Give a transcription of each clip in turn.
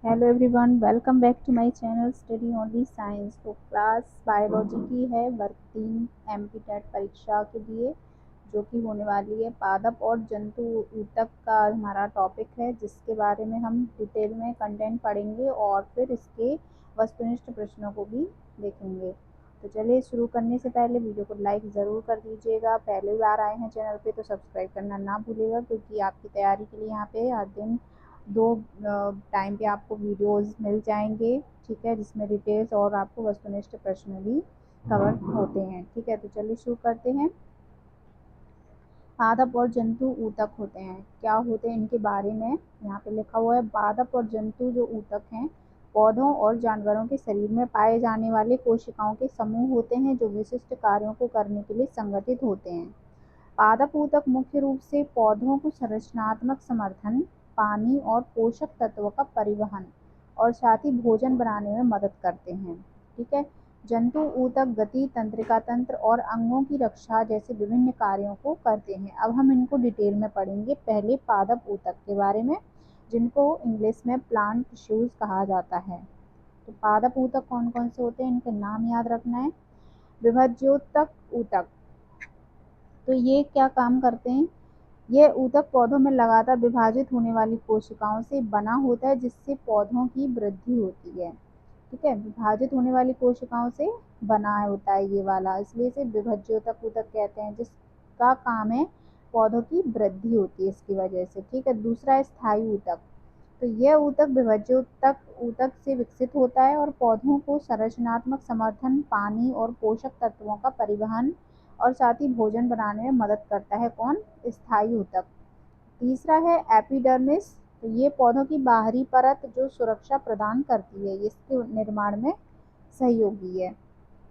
Hello everyone, welcome back to my channel study only science. तो class biology की है वर्ग 3 एमपी टेट परीक्षा के लिए, जो कि होने वाली है। पादप और जंतु ऊतक का हमारा टॉपिक है, जिसके बारे में हम डिटेल में कंटेंट पढ़ेंगे और फिर इसके वस्तुनिष्ठ प्रश्नों को भी देखेंगे। तो चलिए, शुरू करने से पहले वीडियो को लाइक ज़रूर कर दीजिएगा। पहली बार आए हैं चैनल पे तो सब्सक्राइब करना ना भूलिएगा, क्योंकि आपकी तैयारी के लिए यहाँ पे हर दिन दो टाइम पे आपको वीडियोस मिल जाएंगे, ठीक है, जिसमें डिटेल्स और आपको वस्तुनिष्ठ प्रश्न भी कवर होते हैं। ठीक है, तो चलिए शुरू करते हैं। पादप और जंतु ऊतक होते हैं, क्या होते हैं इनके बारे में यहाँ पे लिखा हुआ है। पादप और जंतु जो ऊतक हैं, पौधों और जानवरों के शरीर में पाए जाने वाले कोशिकाओं के समूह होते हैं, जो विशिष्ट कार्यों को करने के लिए संगठित होते हैं। पादप ऊतक मुख्य रूप से पौधों को संरचनात्मक समर्थन, पानी और पोषक तत्वों का परिवहन और साथ ही भोजन बनाने में मदद करते हैं। ठीक है। जंतु ऊतक गति, तंत्रिका तंत्र और अंगों की रक्षा जैसे विभिन्न कार्यों को करते हैं। अब हम इनको डिटेल में पढ़ेंगे। पहले पादप ऊतक के बारे में, जिनको इंग्लिश में प्लांट टिश्यूज कहा जाता है। तो पादप ऊतक कौन कौन से होते हैं, इनके नाम याद रखना है। विभज्योतक ऊतक, तो ये क्या काम करते हैं। यह ऊतक पौधों में लगातार विभाजित होने वाली कोशिकाओं से बना होता है, जिससे पौधों की वृद्धि होती है। ठीक है, विभाजित होने वाली कोशिकाओं से बना होता है ये वाला, इसलिए इसे विभज्योतक ऊतक कहते हैं, जिसका काम है पौधों की वृद्धि होती है इसकी वजह से। ठीक है। दूसरा है स्थायी ऊतक। तो यह ऊतक विभज्योतक ऊतक से विकसित होता है और पौधों को संरचनात्मक समर्थन, पानी और पोषक तत्वों का परिवहन और साथ ही भोजन बनाने में मदद करता है। कौन? स्थायी ऊतक। तीसरा है एपिडर्मिस। तो ये पौधों की बाहरी परत जो सुरक्षा प्रदान करती है, इसके निर्माण में सहयोगी है।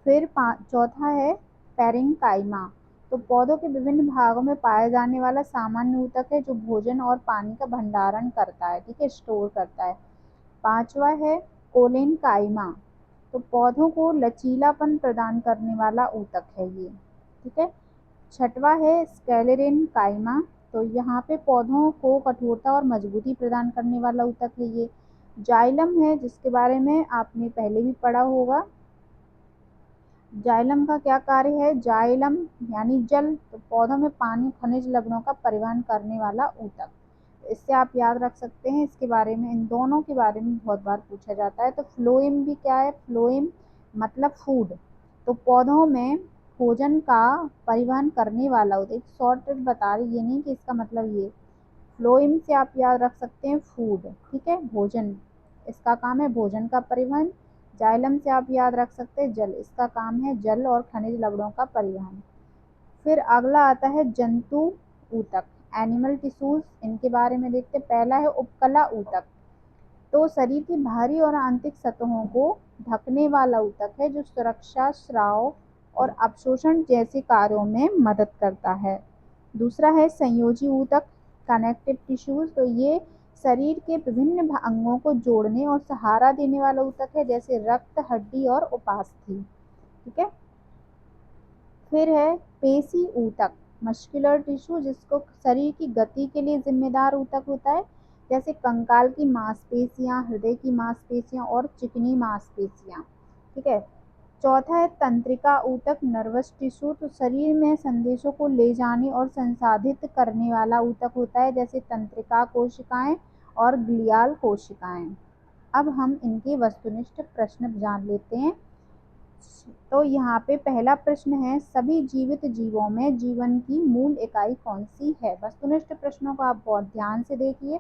फिर चौथा है पेरेन्काइमा। तो पौधों के विभिन्न भागों में पाया जाने वाला सामान्य ऊतक है, जो भोजन और पानी का भंडारण करता है, ठीक है, स्टोर करता है। पांचवा है कोलेनकाइमा। तो पौधों को लचीलापन प्रदान करने वाला ऊतक है ये। ठीक है। छठवा है स्क्लेरेनकाइमा। तो यहाँ पे पौधों को कठोरता और मजबूती प्रदान करने वाला ऊतक है ये। जाइलम है, जिसके बारे में आपने पहले भी पढ़ा होगा। जाइलम का क्या कार्य है? जाइलम यानी जल, तो पौधों में पानी, खनिज लवणों का परिवहन करने वाला ऊतक। इससे आप याद रख सकते हैं, इसके बारे में, इन दोनों के बारे में बहुत बार पूछा जाता है। तो फ्लोएम भी क्या है? फ्लोएम मतलब फूड। तो पौधों में भोजन का परिवहन करने वाला ऊतक। एक शॉर्ट बता रही, ये नहीं कि इसका मतलब ये। फ्लोएम से आप याद रख सकते हैं फूड, ठीक है, भोजन, इसका काम है भोजन का परिवहन। जाइलम से आप याद रख सकते हैं जल, इसका काम है जल और खनिज लवणों का परिवहन। फिर अगला आता है जंतु ऊतक, एनिमल टिश्यूज। इनके बारे में देखते हैं। पहला है उपकला ऊतक। तो शरीर की बाहरी और आंतरिक सतहों को ढकने वाला ऊतक है, जो सुरक्षा, स्राव और अवशोषण जैसे कार्यों में मदद करता है। दूसरा है संयोजी ऊतक, कनेक्टिव टिश्यूज। तो ये शरीर के विभिन्न अंगों को जोड़ने और सहारा देने वाला ऊतक है, जैसे रक्त, हड्डी और उपास्थि। ठीक है। फिर है पेशी ऊतक, मस्कुलर टिश्यू, जिसको शरीर की गति के लिए जिम्मेदार ऊतक होता है, जैसे कंकाल की मांसपेशियां, हृदय की मांसपेशियां और चिकनी मांसपेशियां। ठीक है। चौथा है तंत्रिका ऊतक, नर्वस टिश्यू। तो शरीर में संदेशों को ले जाने और संसाधित करने वाला ऊतक होता है, जैसे तंत्रिका कोशिकाएं और ग्लियाल कोशिकाएं। अब हम इनके वस्तुनिष्ठ प्रश्न जान लेते हैं। तो यहाँ पे पहला प्रश्न है, सभी जीवित जीवों में जीवन की मूल इकाई कौन सी है? वस्तुनिष्ठ प्रश्नों को आप बहुत ध्यान से देखिए,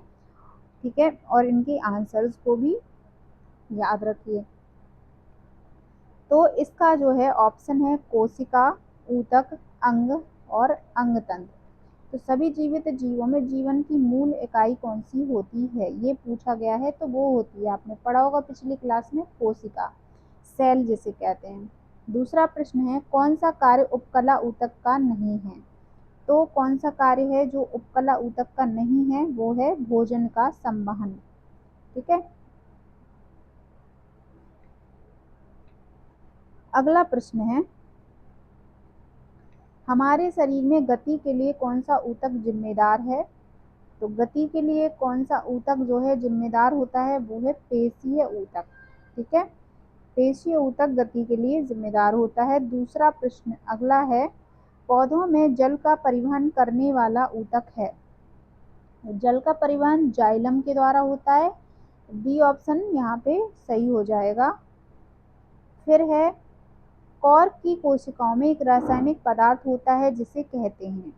ठीक है, और इनके आंसर्स को भी याद रखिए। तो इसका जो है ऑप्शन है कोशिका, ऊतक, अंग और अंगतंत्र। तो सभी जीवित जीवों में जीवन की मूल इकाई कौन सी होती है, ये पूछा गया है। तो वो होती है, आपने पढ़ा होगा पिछली क्लास में, कोशिका, सेल जिसे कहते हैं। दूसरा प्रश्न है, कौन सा कार्य उपकला ऊतक का नहीं है? तो कौन सा कार्य है जो उपकला ऊतक का नहीं है? वो है भोजन का संवहन। ठीक है। अगला प्रश्न है, हमारे शरीर में गति के लिए कौन सा ऊतक जिम्मेदार है? तो गति के लिए कौन सा ऊतक जो है जिम्मेदार होता है, वो है पेशीय ऊतक। ठीक है, पेशीय ऊतक गति के लिए जिम्मेदार होता है। दूसरा प्रश्न अगला है, पौधों में जल का परिवहन करने वाला ऊतक है। जल का परिवहन जाइलम के द्वारा होता है। बी ऑप्शन यहाँ पे सही हो जाएगा। फिर है, कॉर्क की कोशिकाओं में एक रासायनिक पदार्थ होता है जिसे कहते हैं।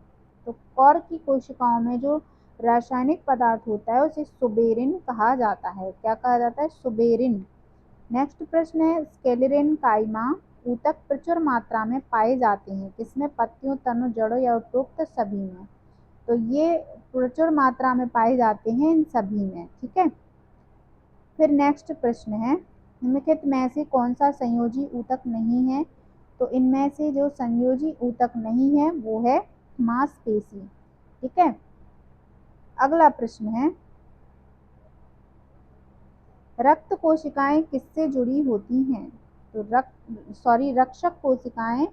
तो कॉर्क की कोशिकाओं में जो रासायनिक पदार्थ होता है उसे सुबेरिन कहा जाता है। क्या कहा जाता है? सुबेरिन। नेक्स्ट प्रश्न है, स्केलेरिन काइमा ऊतक प्रचुर मात्रा में पाए जाते हैं किसमें? पत्तियों, तनों, जड़ों या उपरोक्त सभी में। तो ये प्रचुर मात्रा में पाए जाते हैं इन सभी में। ठीक है, फिर नेक्स्ट प्रश्न है, निम्नलिखित में से कौन सा संयोजी ऊतक नहीं है? तो इनमें से जो संयोजी ऊतक नहीं है वो है मांसपेशी। ठीक है, अगला प्रश्न है, रक्त कोशिकाएं किससे जुड़ी होती हैं? तो रक्षक कोशिकाएं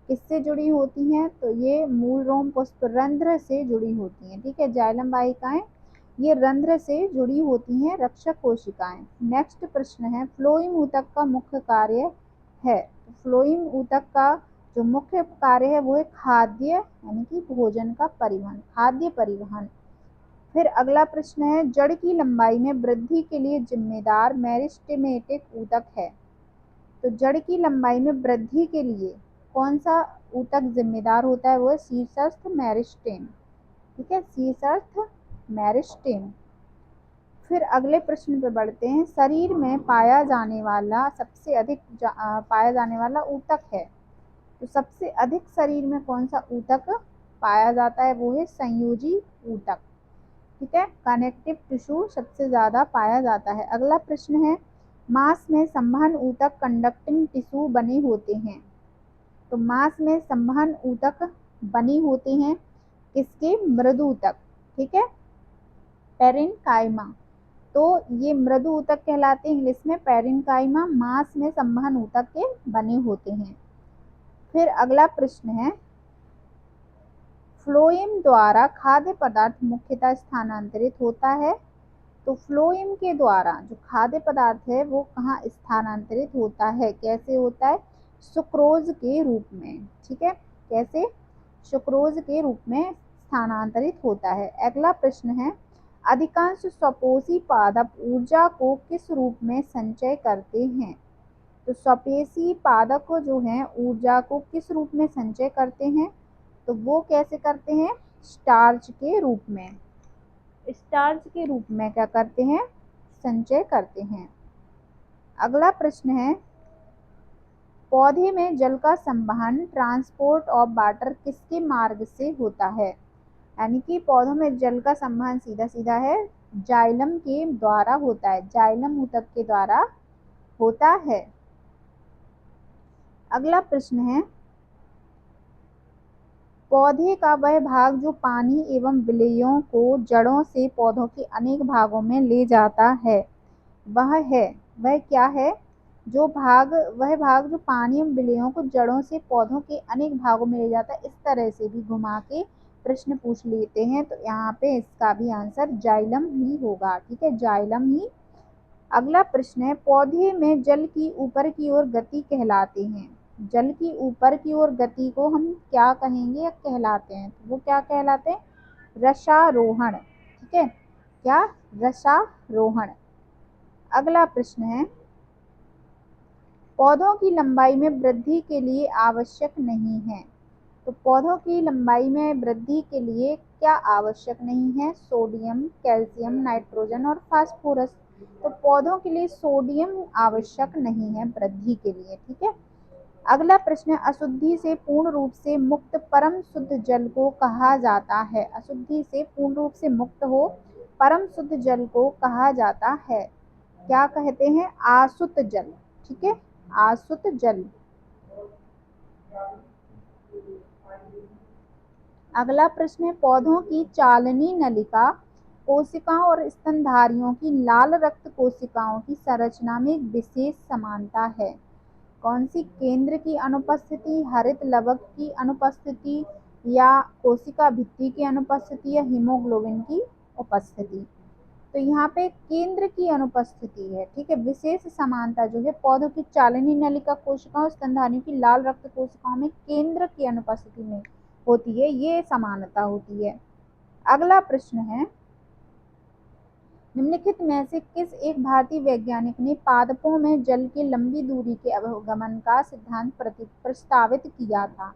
किससे जुड़ी होती हैं? तो ये मूल रोम पुष्परंध्र से जुड़ी होती हैं। ठीक है, जाइलम वाहिकाएं ये रंध्र से जुड़ी होती हैं रक्षक कोशिकाएं। नेक्स्ट प्रश्न है, फ्लोएम ऊतक का मुख्य कार्य है। तो फ्लोएम ऊतक का जो मुख्य कार्य है वो है खाद्य यानी कि भोजन का परिवहन, खाद्य परिवहन। फिर अगला प्रश्न है, जड़ की लंबाई में वृद्धि के लिए जिम्मेदार मेरिस्टेमेटिक ऊतक है। तो जड़ की लंबाई में वृद्धि के लिए कौन सा ऊतक जिम्मेदार होता है? वो है शीर्षस्थ मेरिस्टेम। ठीक है, शीर्षस्थ मेरिस्टेम। फिर अगले प्रश्न पर बढ़ते हैं, शरीर में पाया जाने वाला सबसे अधिक पाया जाने वाला ऊतक है। तो सबसे अधिक शरीर में कौन सा ऊतक पाया जाता है? वो है संयोजी ऊतक। ठीक है, कनेक्टिव टिश्यू सबसे ज्यादा पाया जाता है। अगला प्रश्न है, मांस में संवहन ऊतक कंडक्टिंग टिश्यू बने होते हैं। तो मांस में संवहन ऊतक बने होते हैं किसके? मृदु ऊतक। ठीक है, पेरेन्काइमा। तो ये मृदु ऊतक कहलाते हैं इंग्लिश में पेरेन्काइमा, मांस में संवहन ऊतक के बने होते हैं। फिर अगला प्रश्न है, फ्लोएम द्वारा खाद्य पदार्थ मुख्यतः स्थानांतरित होता है। तो फ्लोएम के द्वारा जो खाद्य पदार्थ है वो कहाँ स्थानांतरित होता है? कैसे होता है? सुक्रोज के रूप में। ठीक है, कैसे? सुक्रोज के रूप में स्थानांतरित होता है। अगला प्रश्न है, अधिकांश स्वपोषी पादप ऊर्जा को किस रूप में संचय करते हैं? तो स्वपेशी पादप जो हैं ऊर्जा को किस रूप में संचय करते हैं? तो वो कैसे करते हैं? स्टार्च के रूप में। स्टार्च के रूप में क्या करते हैं? संचय करते हैं। अगला प्रश्न है, पौधे में जल का संवहन ट्रांसपोर्ट ऑफ वाटर किसके मार्ग से होता है? यानी कि पौधों में जल का संवहन सीधा सीधा है जाइलम के द्वारा होता है, जाइलम ऊतक के द्वारा होता है। अगला प्रश्न है, पौधे का वह भाग जो पानी एवं विलेयों को जड़ों से पौधों के अनेक भागों में ले जाता है वह क्या है? वह भाग जो पानी एवं विलेयों को जड़ों से पौधों के अनेक भागों में ले जाता है। इस तरह से भी घुमा के प्रश्न पूछ लेते हैं, तो यहाँ पे इसका भी आंसर जाइलम ही होगा। ठीक है, जाइलम ही। अगला प्रश्न है, पौधे में जल की ऊपर की ओर गति कहलाते हैं। जल की ऊपर की ओर गति को हम क्या कहेंगे या कहलाते हैं? तो वो क्या कहलाते हैं? रसारोहण। ठीक है, क्या? रसारोहण। अगला प्रश्न है, पौधों की लंबाई में वृद्धि के लिए आवश्यक नहीं है। तो पौधों की लंबाई में वृद्धि के लिए क्या आवश्यक नहीं है? सोडियम, कैल्शियम, नाइट्रोजन और फास्फोरस। तो पौधों के लिए सोडियम आवश्यक नहीं है वृद्धि के लिए। ठीक है, अगला प्रश्न है, अशुद्धि से पूर्ण रूप से मुक्त परम शुद्ध जल को कहा जाता है। अशुद्धि से पूर्ण रूप से मुक्त हो परम शुद्ध जल को कहा जाता है। क्या कहते हैं? आसुत जल। ठीक है, आसुत जल। अगला प्रश्न है, पौधों की चालनी नलिका कोशिकाओं और स्तनधारियों की लाल रक्त कोशिकाओं की संरचना में एक विशेष समानता है। कौन सी? केंद्र की अनुपस्थिति, हरित लवक की अनुपस्थिति, या कोशिका भित्ति की अनुपस्थिति, या हीमोग्लोबिन की उपस्थिति। तो यहाँ पे केंद्र की अनुपस्थिति है, ठीक है। विशेष समानता जो है पौधों की चालनी नलिका कोशिकाओं, स्तनधारियों की लाल रक्त कोशिकाओं में केंद्र की अनुपस्थिति में होती है, ये समानता होती है। अगला प्रश्न है, निम्नलिखित में से किस एक भारतीय वैज्ञानिक ने पादपों में जल के लंबी दूरी के अवगमन का सिद्धांत प्रस्तावित किया था?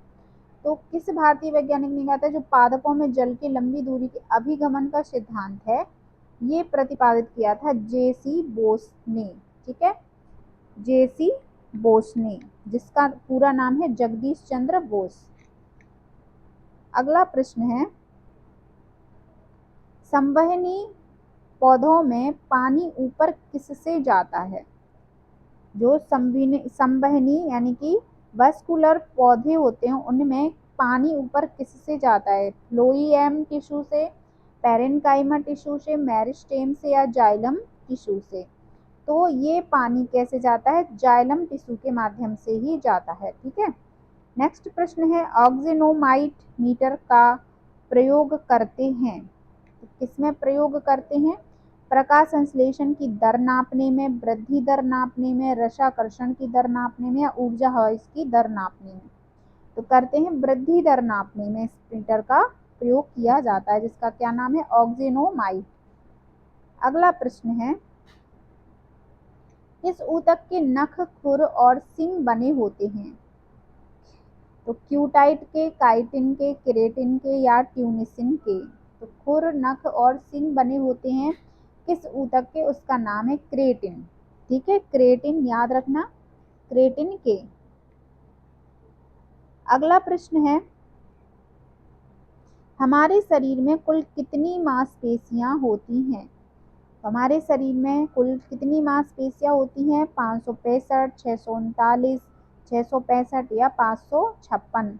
तो किस भारतीय वैज्ञानिक ने कहा था जो पादपों में जल के लंबी दूरी के अभिगमन का सिद्धांत है, ये प्रतिपादित किया था J.C. बोस ने, ठीक है, J.C. बोस ने, जिसका पूरा नाम है जगदीश चंद्र बोस। अगला प्रश्न है, संवहनी पौधों में पानी ऊपर किससे जाता है? जो संवहनी यानी कि वस्कुलर पौधे होते हैं उनमें पानी ऊपर किससे जाता है? फ्लोएम टिश्यू से, पैरेन्काइमा टिश्यू से, मेरिस्टेम से या जाइलम टिश्यू से? तो ये पानी कैसे जाता है? जाइलम टिश्यू के माध्यम से ही जाता है, ठीक है। नेक्स्ट प्रश्न है, ऑक्जेनोमाइट मीटर का प्रयोग करते हैं, तो किसमें प्रयोग करते हैं? प्रकाश संश्लेषण की दर नापने में, वृद्धि दर नापने में, रसाकर्षण की दर नापने में या ऊर्जा हॉइस की दर नापने में? तो करते हैं वृद्धि दर नापने में इस मीटर का प्रयोग किया जाता है, जिसका क्या नाम है? ऑक्जेनोमाइट। अगला प्रश्न है, किस ऊतक के नख, खुर और सींग बने होते हैं? तो क्यूटाइट के, काइटिन के, केरेटिन के या ट्यूनिसिन के? तो खुर, नख और सींग बने होते हैं किस ऊतक के? उसका नाम है क्रेटिन, ठीक है, क्रेटिन याद रखना, क्रेटिन के। अगला प्रश्न है, हमारे शरीर में कुल कितनी मांसपेशियां होती हैं? हमारे शरीर में कुल कितनी मांसपेशियां होती हैं? 565, 639, 665 या 556?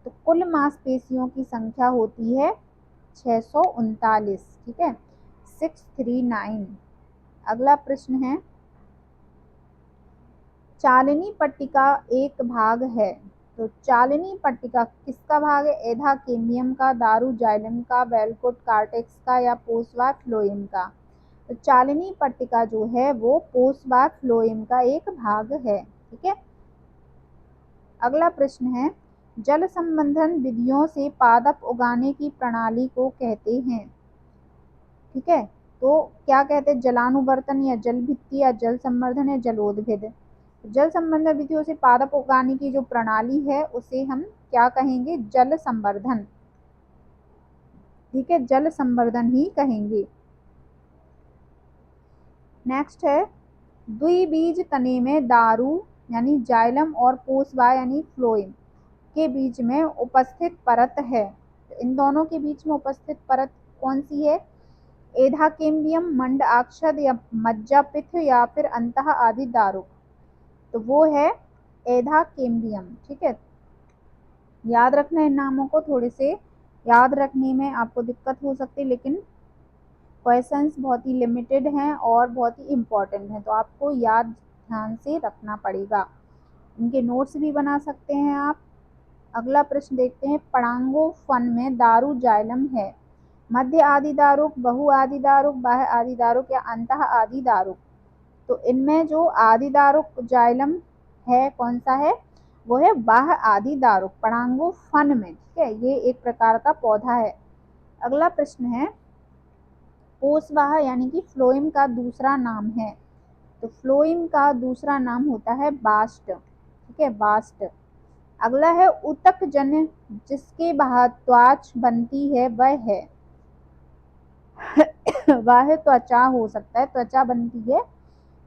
तो कुल मांसपेशियों की संख्या होती है 639, ठीक है, 639। अगला प्रश्न है, चालनी पट्टिका एक भाग है, तो चालनी पट्टिका किसका भाग है? एधा केम्बियम का, दारू जाइलम का, वेलकोट कार्टेक्स का या पोस्वा फ्लोएम का? तो चालनी पट्टिका जो है वो पोस्वा फ्लोएम का एक भाग है, ठीक है। अगला प्रश्न है, जल संबंधन विधियों से पादप उगाने की प्रणाली को कहते हैं, ठीक है। तो क्या कहते हैं? जलानुवर्तन या जल भित्ति या जल संवर्धन या जलोदभिद? जल संबंधन विधियों से पादप उगाने की जो प्रणाली है उसे हम क्या कहेंगे? जल संवर्धन, ठीक है, जल संवर्धन ही कहेंगे। नेक्स्ट है, द्विबीज तने में दारू यानी जाइलम और पोस्वा यानी फ्लोएम के बीच में उपस्थित परत है, तो इन दोनों के बीच में उपस्थित परत कौन सी है? एधाकेम्बियम, मंड आक्षद या मज्जापिथ या फिर अंतः आदि दारुक? तो वो है एधाकेम्बियम, ठीक है। याद रखना इन नामों को, थोड़े से याद रखने में आपको दिक्कत हो सकती है, लेकिन क्वेश्चंस बहुत ही लिमिटेड हैं और बहुत ही इम्पोर्टेंट हैं, तो आपको याद ध्यान से रखना पड़ेगा। इनके नोट्स भी बना सकते हैं आप। अगला प्रश्न देखते हैं, परांगो फन में दारू जाइलम है, मध्य आदि दारुक, बहु आदि दारुक, बाह्य आदि दारुक या अंतः आदि दारुक? तो इनमें जो आदि दारुक जाइलम है कौन सा है? वो है बाह्य आदि दारुक, परांगो फन में, ठीक है, ये एक प्रकार का पौधा है। अगला प्रश्न है, पोस्वाहा यानी कि फ्लोएम का दूसरा नाम है, तो फ्लोएम का दूसरा नाम होता है बास्ट, ठीक है, बास्ट। अगला है, ऊतक जन जिसके बाहर त्वचा बनती है वह है वह त्वचा हो सकता है, त्वचा बनती है,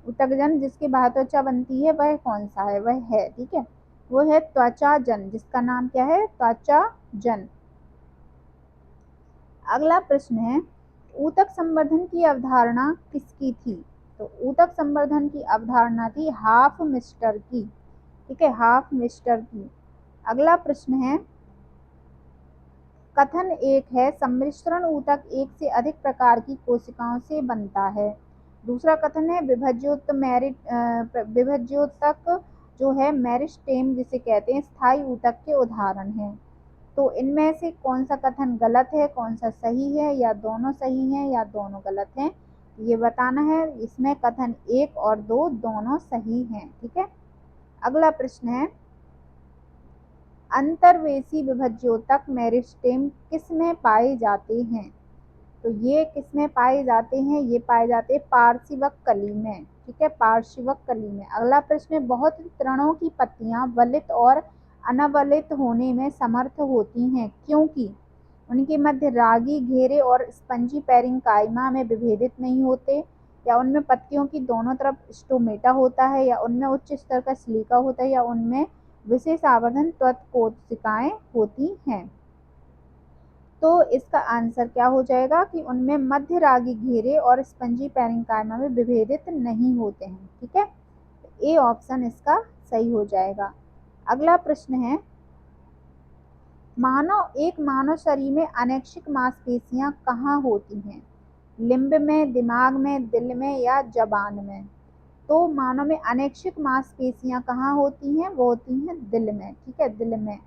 ऊतकजन जिसके बाहर त्वचा बनती है वह कौन सा है? वह है, ठीक है, वो है त्वचा जन, जिसका नाम क्या है? त्वचा जन। अगला प्रश्न है, ऊतक संवर्धन की अवधारणा किसकी थी? तो ऊतक संवर्धन की अवधारणा थी हाफ मिस्टर की, ठीक है, हाफ मिस्टर की। अगला प्रश्न है, कथन एक है, सम्मिश्रण ऊतक एक से अधिक प्रकार की कोशिकाओं से बनता है। दूसरा कथन है, विभज्योतक जो है मेरिस्टेम जिसे कहते हैं स्थायी ऊतक के उदाहरण हैं। तो इनमें से कौन सा कथन गलत है, कौन सा सही है, या दोनों सही हैं या दोनों गलत हैं, ये बताना है। इसमें कथन 1 और 2 दोनों सही हैं। ठीक है। अगला प्रश्न है, अंतर्वेशी विभज्योतक मेरिस्टेम किस में पाए जाते हैं? तो ये किस में पाए जाते हैं? ये पाए जाते हैं पार्श्विक कली में। ठीक है, पार्श्विक कली में। अगला प्रश्न है, बहुत तृणों की पत्तियां वलित और अनवलित होने में समर्थ होती हैं क्योंकि उनके मध्य रागी, घेरे और स्पंजी पैरेन्काइमा में विभेदित नहीं होते, या उनमें पत्तियों की दोनों तरफ स्टोमेटा होता है, या उनमें उच्च स्तर का सिलिका होता है, या उनमें विशेष आवर्धन त्वचा कोशिकाएं होती हैं। तो इसका आंसर क्या हो जाएगा कि उनमें मध्य रागी, घेरे और स्पंजी पैरेन्काइमा में विभेदित नहीं होते हैं। ठीक है, ए ऑप्शन इसका सही हो जाएगा। अगला प्रश्न है, मानव शरीर में अनैच्छिक मांसपेशियां कहाँ होती हैं? लिम्ब में, दिमाग में, दिल में, या जबान में? तो मानव में अनैच्छिक मांसपेशियां कहाँ होती हैं? वो होती हैं दिल में। ठीक है, दिल में,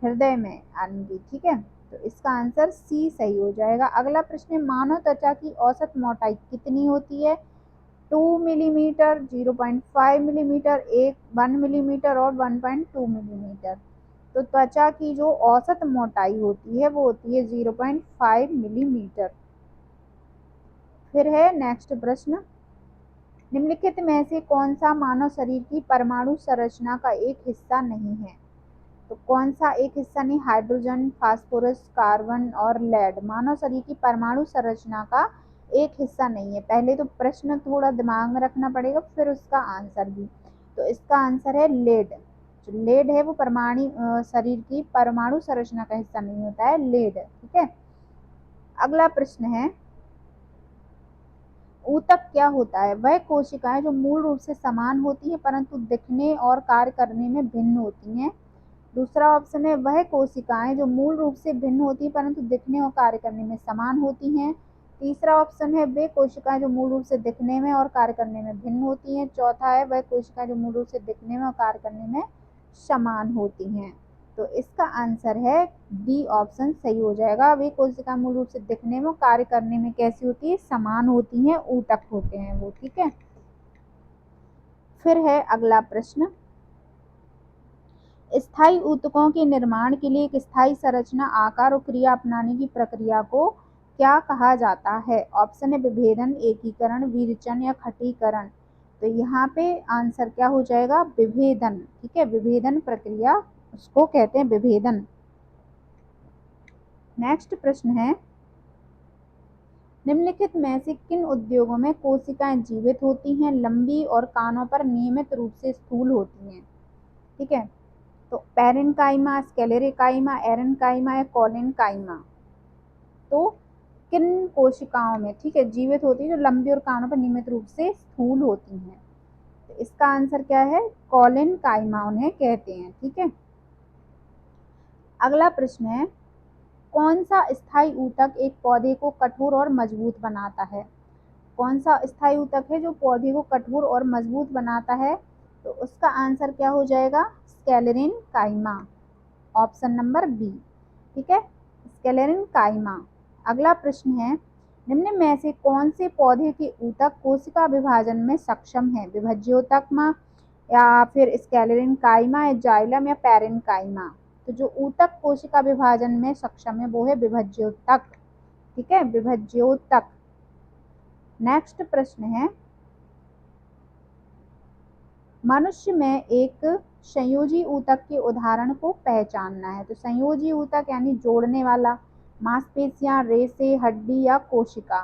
हृदय में आएंगी। ठीक है, तो इसका आंसर सी सही हो जाएगा। अगला प्रश्न है, मानव त्वचा की औसत मोटाई कितनी होती है? 2 मिलीमीटर, 0.5 मिलीमीटर, 1 मिलीमीटर और 1.2 मिलीमीटर। तो त्वचा की जो औसत मोटाई होती है वो होती है 0.5 मिलीमीटर। फिर है नेक्स्ट प्रश्न, निम्नलिखित में से कौन सा मानव शरीर की परमाणु संरचना का एक हिस्सा नहीं है? तो कौन सा एक हिस्सा नहीं? हाइड्रोजन, फास्फोरस, कार्बन और लेड मानव शरीर की परमाणु संरचना का एक हिस्सा नहीं है। पहले तो प्रश्न थोड़ा दिमाग में रखना पड़ेगा, फिर उसका आंसर भी। तो इसका आंसर है लेड। जो लेड है वो शरीर की परमाणु संरचना का हिस्सा नहीं होता है, लेड। ठीक है। अगला प्रश्न है, ऊतक क्या होता है? वह कोशिकाएं जो मूल रूप से समान होती हैं परंतु दिखने और कार्य करने में भिन्न होती हैं। दूसरा ऑप्शन है, वह कोशिकाएं जो मूल रूप से भिन्न होती हैं परंतु दिखने और कार्य करने में समान होती हैं। तीसरा ऑप्शन है, वे कोशिकाएं जो मूल रूप से दिखने में और कार्य करने में भिन्न होती हैं। चौथा है, वह कोशिकाएं जो मूल रूप से दिखने में और कार्य करने में समान होती हैं। तो इसका आंसर है डी ऑप्शन सही हो जाएगा। वे कोशिकाएं मूल रूप से दिखने में और कार्य करने में कैसी होती है? समान होती हैं, ऊतक होते हैं वो। ठीक है। फिर है अगला प्रश्न, स्थायी ऊतकों के निर्माण के लिए एक स्थायी संरचना, आकार और क्रिया अपनाने की प्रक्रिया को क्या कहा जाता है? ऑप्शन है विभेदन, एकीकरण, विरचन या खटीकरण। तो यहाँ पे आंसर क्या हो जाएगा? विभेदन। ठीक है, विभेदन प्रक्रिया उसको कहते हैं, विभेदन। नेक्स्ट प्रश्न है, निम्नलिखित में से किन उद्योगों में कोशिकाएं जीवित होती हैं, लंबी और कानों पर नियमित रूप से स्थूल होती हैं? ठीक है, तो पैरेन्काइमा, स्क्लेरेकाइमा, एरेन्काइमा या कोलेनकाइमा। तो किन कोशिकाओं में, ठीक है, जीवित होती है जो लंबी और कानों पर नियमित रूप से स्थूल होती हैं? तो इसका आंसर क्या है? कोलेनकाइमा उन्हें कहते हैं। ठीक है। अगला प्रश्न है, कौन सा स्थायी ऊतक एक पौधे को कठोर और मजबूत बनाता है? कौन सा स्थायी ऊतक है जो पौधे को कठोर और मजबूत बनाता है? तो उसका आंसर क्या हो जाएगा? Sclerenchyma, option number B. ठीक है, स्क्लेरेन्काइमा। अगला प्रश्न है, निम्न में से कौन से पौधे के ऊतक कोशिका विभाजन में सक्षम है? विभज्योतक या फिर स्क्लेरेन्काइमा या जाइलम या पैरेन्काइमा? तो जो ऊतक कोशिका विभाजन में सक्षम है वो है विभज्योतक। ठीक है, विभज्योतक। नेक्स्ट प्रश्न है, मनुष्य में एक संयोजी ऊतक के उदाहरण को पहचानना है। तो संयोजी ऊतक यानी जोड़ने वाला, मांसपेशियां, रेशे, हड्डी या कोशिका।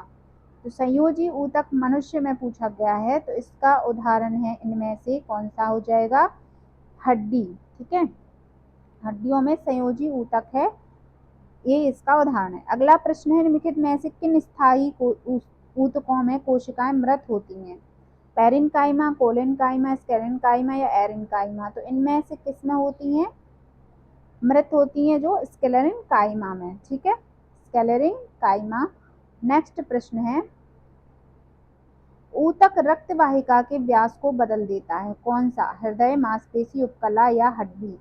तो संयोजी ऊतक मनुष्य में पूछा गया है, तो इसका उदाहरण है इनमें से कौन सा हो जाएगा? हड्डी। ठीक है, हड्डियों में संयोजी ऊतक है, ये इसका उदाहरण है। अगला प्रश्न है, निम्नलिखित में से किन स्थायी ऊतकों में कोशिकाएं मृत होती हैं? पैरेन्काइमा, कोलेनकाइमा, स्क्लेरेन्काइमा या एरेन्काइमा। तो इनमें से किस में होती हैं? मृत होती हैं जो स्क्लेरेन्काइमा में। ठीक है, स्क्लेरेन्काइमा। नेक्स्ट प्रश्न है, ऊतक रक्त वाहिका के व्यास को बदल देता है, कौन सा? हृदय, मांसपेशी, उपकला या हड्डी?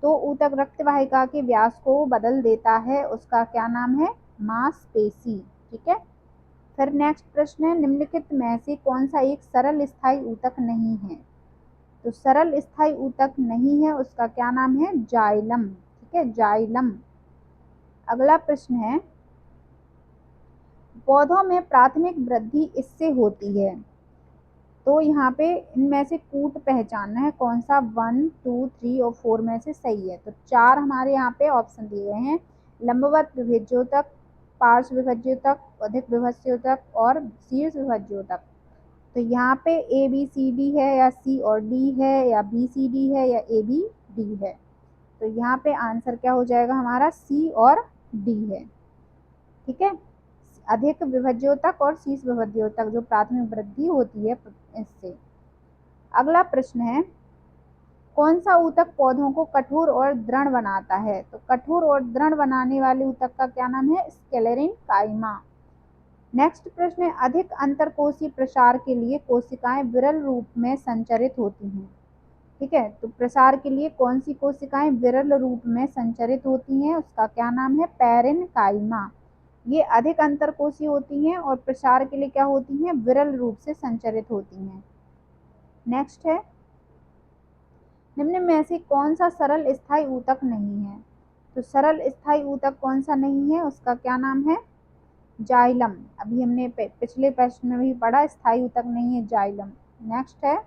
तो ऊतक रक्त वाहिका के व्यास को बदल देता है, उसका क्या नाम है? मांसपेशी। ठीक है। फिर नेक्स्ट प्रश्न है, निम्नलिखित में से कौन सा एक सरल स्थायी ऊतक नहीं है? तो सरल स्थायी ऊतक नहीं है, उसका क्या नाम है? जाइलम। ठीक है, जाइलम। अगला प्रश्न है, पौधों में प्राथमिक वृद्धि इससे होती है। तो यहाँ पे इनमें से कूट पहचानना है, कौन सा 1, 2, 3 और 4 में से सही है। तो 4 हमारे यहाँ पे ऑप्शन दिए गए हैं, लंबवत विभज्योतक, पार्श्व विभज्योतक, अधिक विभज्योतक और शीर्ष विभज्योतक। तो यहाँ पे ए बी सी डी है या सी और डी है या बी सी डी है या ए बी डी है। तो यहाँ पे आंसर क्या हो जाएगा हमारा? सी और डी है। ठीक है, अधिक विभज्योतक और शीर्ष विभज्योतक जो प्राथमिक वृद्धि होती है इससे। अगला प्रश्न है, कौन सा ऊतक पौधों को कठोर और दृढ़ बनाता है? तो कठोर और दृढ़ बनाने वाले ऊतक का क्या नाम है? स्क्लेरेन काइमा। नेक्स्ट प्रश्न है, अधिक अंतरकोशीय प्रसार के लिए कोशिकाएं विरल रूप में संचरित होती हैं। ठीक है, तो प्रसार के लिए कौन सी कोशिकाएं विरल रूप में संचरित होती हैं? उसका क्या नाम है? पैरेन्काइमा। ये अधिक अंतरकोशीय होती हैं और प्रसार के लिए क्या होती हैं? विरल रूप से संचरित होती हैं। नेक्स्ट है, निम्न में से कौन सा सरल स्थायी ऊतक नहीं है? तो सरल स्थायी ऊतक कौन सा नहीं है? उसका क्या नाम है? जाइलम। अभी हमने पिछले प्रश्न में भी पढ़ा, स्थायी ऊतक नहीं है जाइलम। नेक्स्ट है,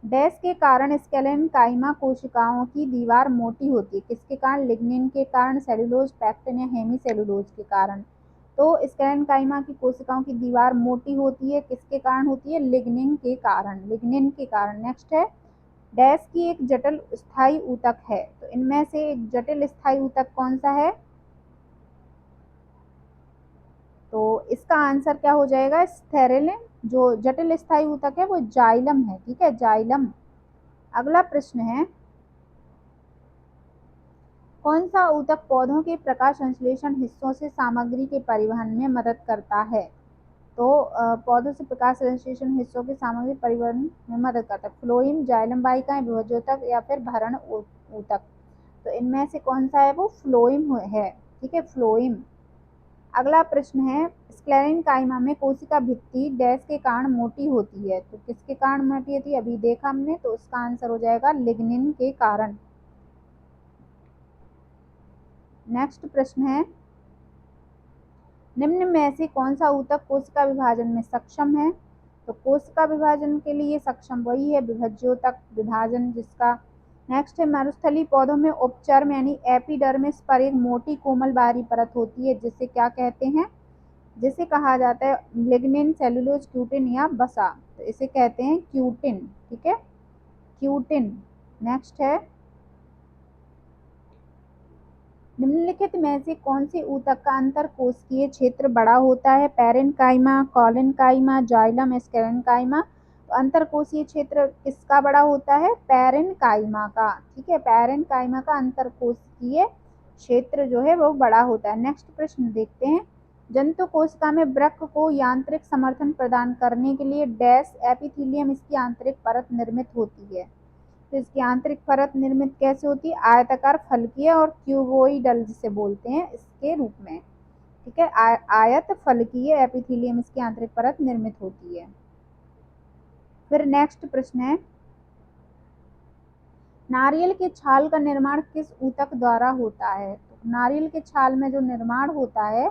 डैश के कारण स्केलेन काइमा कोशिकाओं की दीवार मोटी होती है? किसके कारण? लिग्निन के कारण, सेलुलोज, पैक्टिन या हेमीसेलुलोज के कारण। तो स्केलेन काइमा की कोशिकाओं की दीवार मोटी होती है, किसके कारण होती है? लिग्निन के कारण, लिग्निन के कारण। नेक्स्ट है, डैश की एक जटिल स्थायी ऊतक है। तो इनमें से एक जटिल स्थायी ऊतक कौन सा है? तो इसका आंसर क्या हो जाएगा? स्टेरिलिन। जो जटिल स्थायी ऊतक है वो जाइलम है। ठीक है, जाइलम। अगला प्रश्न है, कौन सा ऊतक पौधों के प्रकाश संश्लेषण हिस्सों से सामग्री के परिवहन में मदद करता है? तो पौधों से प्रकाश संश्लेषण हिस्सों के सामग्री परिवहन में मदद करता है। फ्लोएम, जाइलम वाहिकाएं, विभज्योतक या फिर भरण ऊतक। तो इनमें से कौन सा है? वो फ्लोएम है। ठीक है, फ्लोएम। अगला प्रश्न है, स्क्लेरेन काइमा में कोशिका भित्ति डैश के कारण मोटी होती है। तो किसके कारण मोटी होती है? अभी देखा हमने, तो उसका आंसर हो जाएगा लिग्निन के कारण। नेक्स्ट प्रश्न है, निम्न में से कौन सा ऊतक कोशिका विभाजन में सक्षम है? तो कोशिका विभाजन के लिए सक्षम वही है विभज्योतक विभाजन जिसका। नेक्स्ट है, मरुस्थलीय पौधों में उपचर्म यानी एपिडर्मिस पर एक मोटी कोमल बाहरी परत होती है जिसे क्या कहते हैं? जिसे कहा जाता है लिग्निन, सेलुलोज, क्यूटिन या बसा। तो इसे कहते हैं क्यूटिन। ठीक है, क्यूटिन। नेक्स्ट है, निम्नलिखित में से कौन से ऊतक का अंतरकोशिकीय क्षेत्र बड़ा होता है? Parenchyma, collenchyma, xylem, sclerenchyma. तो अंतरकोशीय क्षेत्र किसका बड़ा होता है? पैरेन्काइमा का। ठीक है, पैरेन्काइमा का अंतरकोशिकीय क्षेत्र जो है वो बड़ा होता है। नेक्स्ट प्रश्न देखते हैं, जंतु कोशिका में वृक्क को यांत्रिक समर्थन प्रदान करने के लिए डैश एपिथीलियम इसकी आंतरिक परत निर्मित होती है। तो इसकी आंतरिक परत निर्मित कैसे होती है? आयताकार, फलकीय और क्यूबोइडल जिसे बोलते हैं इसके रूप में। ठीक है, आयत फलकीय एपिथेलियम इसकी आंतरिक परत निर्मित होती है। फिर नेक्स्ट प्रश्न है, नारियल के छाल का निर्माण किस ऊतक द्वारा होता है? तो नारियल के छाल में जो निर्माण होता है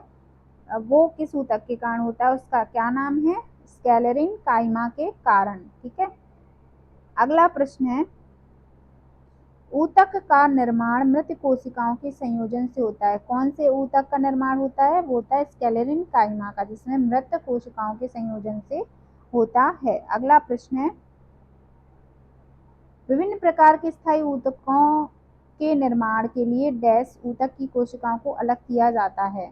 वो किस ऊतक के कारण होता है? उसका क्या नाम है? स्क्लेरेन काइमा के कारण। ठीक है। अगला प्रश्न है, ऊतक का निर्माण मृत कोशिकाओं के संयोजन से होता है। कौन से ऊतक का निर्माण होता है? वो होता है स्क्लेरेन काइमा का, जिसमें मृत कोशिकाओं के संयोजन से होता है। अगला प्रश्न है, विभिन्न प्रकार के स्थायी ऊतकों के निर्माण के लिए डैश ऊतक की कोशिकाओं को अलग किया जाता है।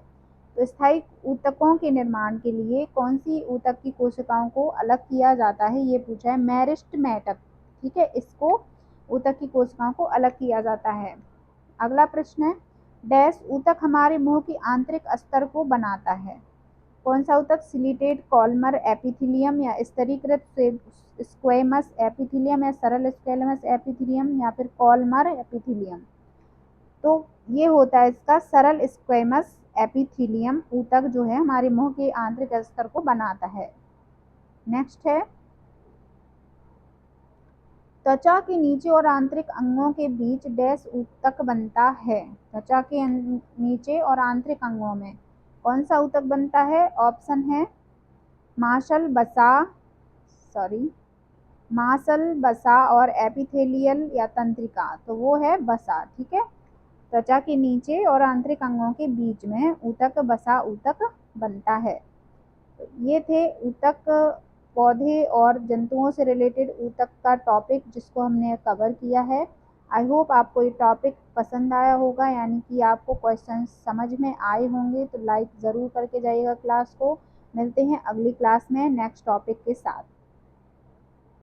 तो स्थायी ऊतकों के निर्माण के लिए कौन सी ऊतक की कोशिकाओं को अलग किया जाता है? ये पूछा है, मेरिस्टेमेटक। ठीक है, इसको ऊतक की कोशिकाओं को अलग किया जाता है। अगला प्रश्न है, डैश ऊतक हमारे मुंह की आंतरिक अस्तर को बनाता है। कौन सा ऊतक? सिलिटेड कॉलमर एपिथीलियम या स्तरीकृत स्क्वेमस एपिथीलियम या सरल स्क्वेमस एपिथीलियम या फिर कॉलमर एपिथीलियम। तो ये होता है इसका सरल स्क्वेमस एपिथीलियम ऊतक जो है हमारे मुंह के आंतरिक स्तर को बनाता है। नेक्स्ट है त्वचा के नीचे और आंतरिक अंगों के बीच डैश ऊतक बनता है। त्वचा के नीचे और आंतरिक अंगों में कौन सा ऊतक बनता है? ऑप्शन है मांसल बसा और एपिथेलियल या तंत्रिका। तो वो है बसा। ठीक है, त्वचा के नीचे और आंतरिक अंगों के बीच में ऊतक बसा ऊतक बनता है। तो ये थे ऊतक, पौधे और जंतुओं से रिलेटेड ऊतक का टॉपिक जिसको हमने कवर किया है। आई होप आपको ये टॉपिक पसंद आया होगा, यानी कि आपको क्वेश्चन समझ में आए होंगे। तो लाइक ज़रूर करके जाइएगा क्लास को। मिलते हैं अगली क्लास में नेक्स्ट टॉपिक के साथ।